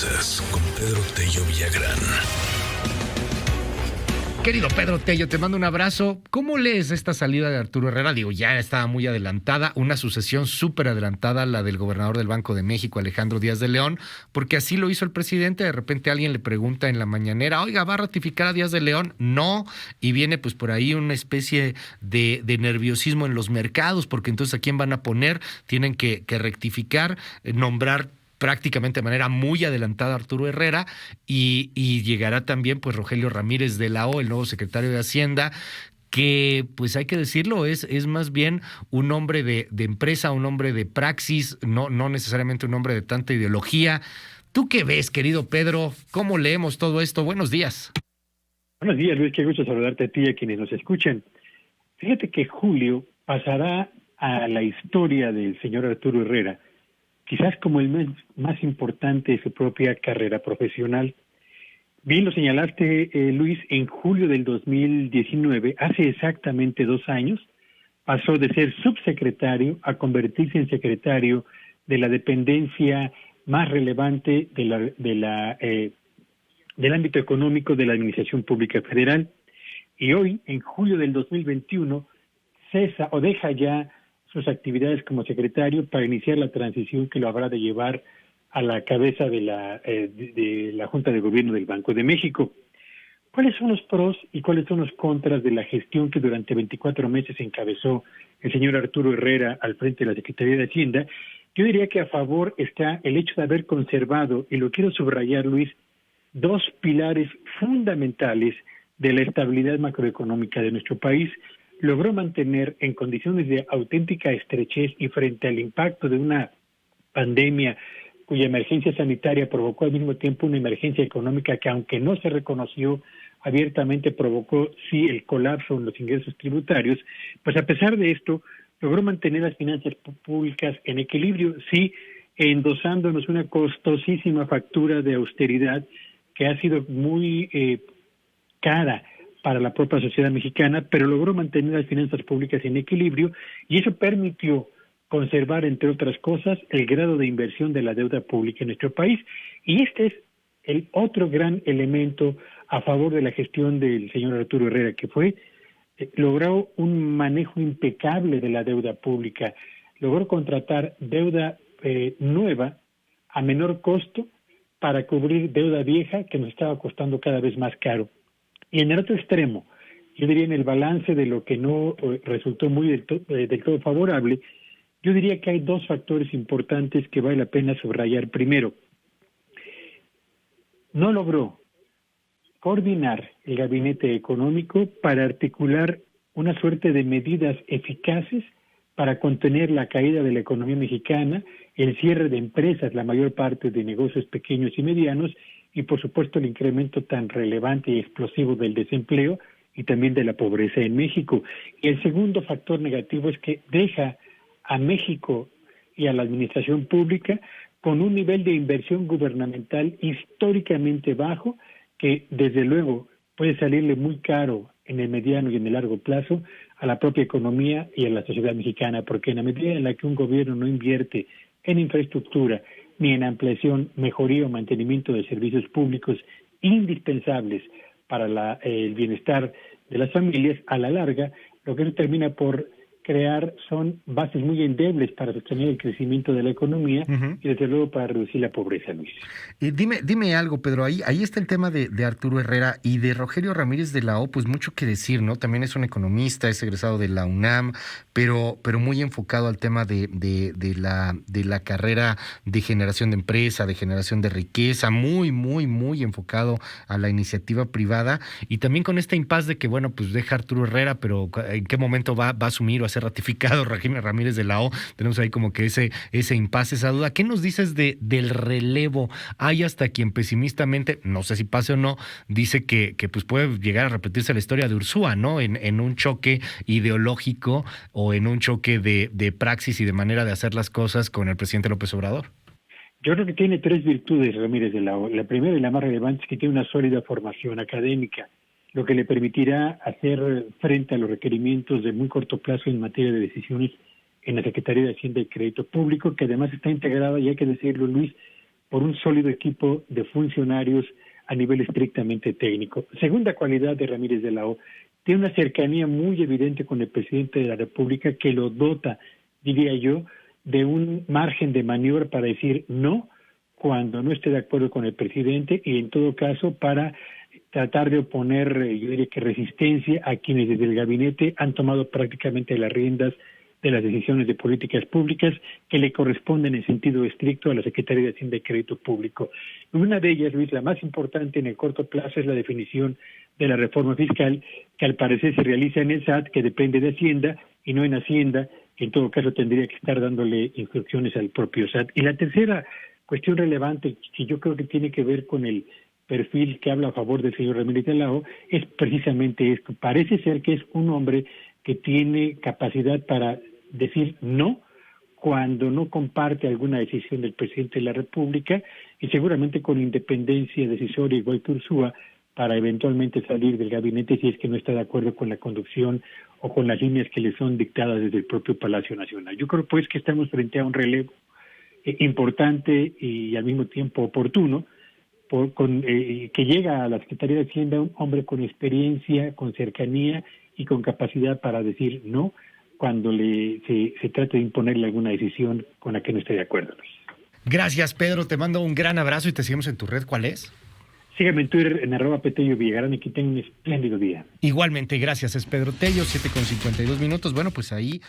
Noticias con Pedro Tello Villagrán. Querido Pedro Tello, te mando un abrazo. ¿Cómo lees esta salida de Arturo Herrera? Digo, ya estaba muy adelantada, una sucesión súper adelantada, la del gobernador del Banco de México, Alejandro Díaz de León, porque así lo hizo el presidente. De repente alguien le pregunta en la mañanera, oiga, ¿va a ratificar a Díaz de León? No, y viene pues por ahí una especie de nerviosismo en los mercados, porque entonces ¿a quién van a poner? Tienen que rectificar, nombrar prácticamente de manera muy adelantada a Arturo Herrera y llegará también pues Rogelio Ramírez de la O, el nuevo secretario de Hacienda, que pues hay que decirlo, es más bien un hombre de empresa, un hombre de praxis, no necesariamente un hombre de tanta ideología. ¿Tú qué ves, querido Pedro? ¿Cómo leemos todo esto? Buenos días. Buenos días, Luis, qué gusto saludarte a ti y a quienes nos escuchen. Fíjate que julio pasará a la historia del señor Arturo Herrera, quizás como el mes más importante de su propia carrera profesional. Bien lo señalaste, Luis, en julio del 2019, hace exactamente 2 años, pasó de ser subsecretario a convertirse en secretario de la dependencia más relevante del ámbito económico de la Administración Pública Federal. Y hoy, en julio del 2021, cesa o deja ya sus actividades como secretario para iniciar la transición que lo habrá de llevar a la cabeza de la Junta de Gobierno del Banco de México. ¿Cuáles son los pros y cuáles son los contras de la gestión que durante 24 meses encabezó el señor Arturo Herrera al frente de la Secretaría de Hacienda? Yo diría que a favor está el hecho de haber conservado, y lo quiero subrayar, Luis, 2 pilares fundamentales de la estabilidad macroeconómica de nuestro país. Logró mantener en condiciones de auténtica estrechez y frente al impacto de una pandemia cuya emergencia sanitaria provocó al mismo tiempo una emergencia económica que, aunque no se reconoció abiertamente, provocó sí el colapso en los ingresos tributarios. Pues a pesar de esto, logró mantener las finanzas públicas en equilibrio, sí, endosándonos una costosísima factura de austeridad que ha sido muy cara para la propia sociedad mexicana, pero logró mantener las finanzas públicas en equilibrio y eso permitió conservar, entre otras cosas, el grado de inversión de la deuda pública en nuestro país. Y este es el otro gran elemento a favor de la gestión del señor Arturo Herrera, que fue logró un manejo impecable de la deuda pública, logró contratar deuda nueva a menor costo para cubrir deuda vieja que nos estaba costando cada vez más caro. Y en el otro extremo, yo diría en el balance de lo que no resultó muy del todo favorable, yo diría que hay 2 factores importantes que vale la pena subrayar. Primero, no logró coordinar el gabinete económico para articular una suerte de medidas eficaces para contener la caída de la economía mexicana, el cierre de empresas, la mayor parte de negocios pequeños y medianos, y por supuesto el incremento tan relevante y explosivo del desempleo y también de la pobreza en México. Y el segundo factor negativo es que deja a México y a la administración pública con un nivel de inversión gubernamental históricamente bajo que desde luego puede salirle muy caro en el mediano y en el largo plazo a la propia economía y a la sociedad mexicana, porque en la medida en la que un gobierno no invierte en infraestructura ni en ampliación, mejoría o mantenimiento de servicios públicos indispensables para el bienestar de las familias, a la larga, lo que se termina por crear son bases muy endebles para sostener el crecimiento de la economía y desde luego para reducir la pobreza, Luis. Dime algo, Pedro, ahí está el tema de Arturo Herrera y de Rogelio Ramírez de la O, pues mucho que decir, ¿no? También es un economista, es egresado de la UNAM, pero muy enfocado al tema de la carrera de generación de empresa, de generación de riqueza, muy enfocado a la iniciativa privada y también con esta impas de que, bueno, pues deja Arturo Herrera, pero ¿en qué momento va a asumir o a ser ratificado Rogelio Ramírez de la O? Tenemos ahí como que ese impasse, esa duda. ¿Qué nos dices del relevo? Hay hasta quien pesimistamente, no sé si pase o no, dice que pues puede llegar a repetirse la historia de Ursúa, ¿no? En un choque ideológico o en un choque de praxis y de manera de hacer las cosas con el presidente López Obrador. Yo creo que tiene 3 virtudes Ramírez de la O. La primera y la más relevante es que tiene una sólida formación académica, lo que le permitirá hacer frente a los requerimientos de muy corto plazo en materia de decisiones en la Secretaría de Hacienda y Crédito Público, que además está integrada, y hay que decirlo, Luis, por un sólido equipo de funcionarios a nivel estrictamente técnico. Segunda cualidad de Ramírez de la O, tiene una cercanía muy evidente con el presidente de la República que lo dota, diría yo, de un margen de maniobra para decir no cuando no esté de acuerdo con el presidente y en todo caso para tratar de oponer, yo diría que resistencia a quienes desde el gabinete han tomado prácticamente las riendas de las decisiones de políticas públicas que le corresponden en sentido estricto a la Secretaría de Hacienda y Crédito Público. Una de ellas, Luis, la más importante en el corto plazo es la definición de la reforma fiscal que al parecer se realiza en el SAT, que depende de Hacienda y no en Hacienda, que en todo caso tendría que estar dándole instrucciones al propio SAT. Y la tercera cuestión relevante, que yo creo que tiene que ver con el perfil que habla a favor del señor Ramírez de la O, es precisamente esto. Parece ser que es un hombre que tiene capacidad para decir no cuando no comparte alguna decisión del presidente de la República y seguramente con independencia decisoria igual que Ursúa para eventualmente salir del gabinete si es que no está de acuerdo con la conducción o con las líneas que le son dictadas desde el propio Palacio Nacional. Yo creo pues que estamos frente a un relevo importante y al mismo tiempo oportuno, que llega a la Secretaría de Hacienda un hombre con experiencia, con cercanía y con capacidad para decir no cuando se trate de imponerle alguna decisión con la que no esté de acuerdo. Gracias, Pedro. Te mando un gran abrazo y te seguimos en tu red. ¿Cuál es? Sígame en Twitter en @Petello Villagrán y que tenga un espléndido día. Igualmente, gracias. Es Pedro Tello, 7:52. Bueno, pues ahí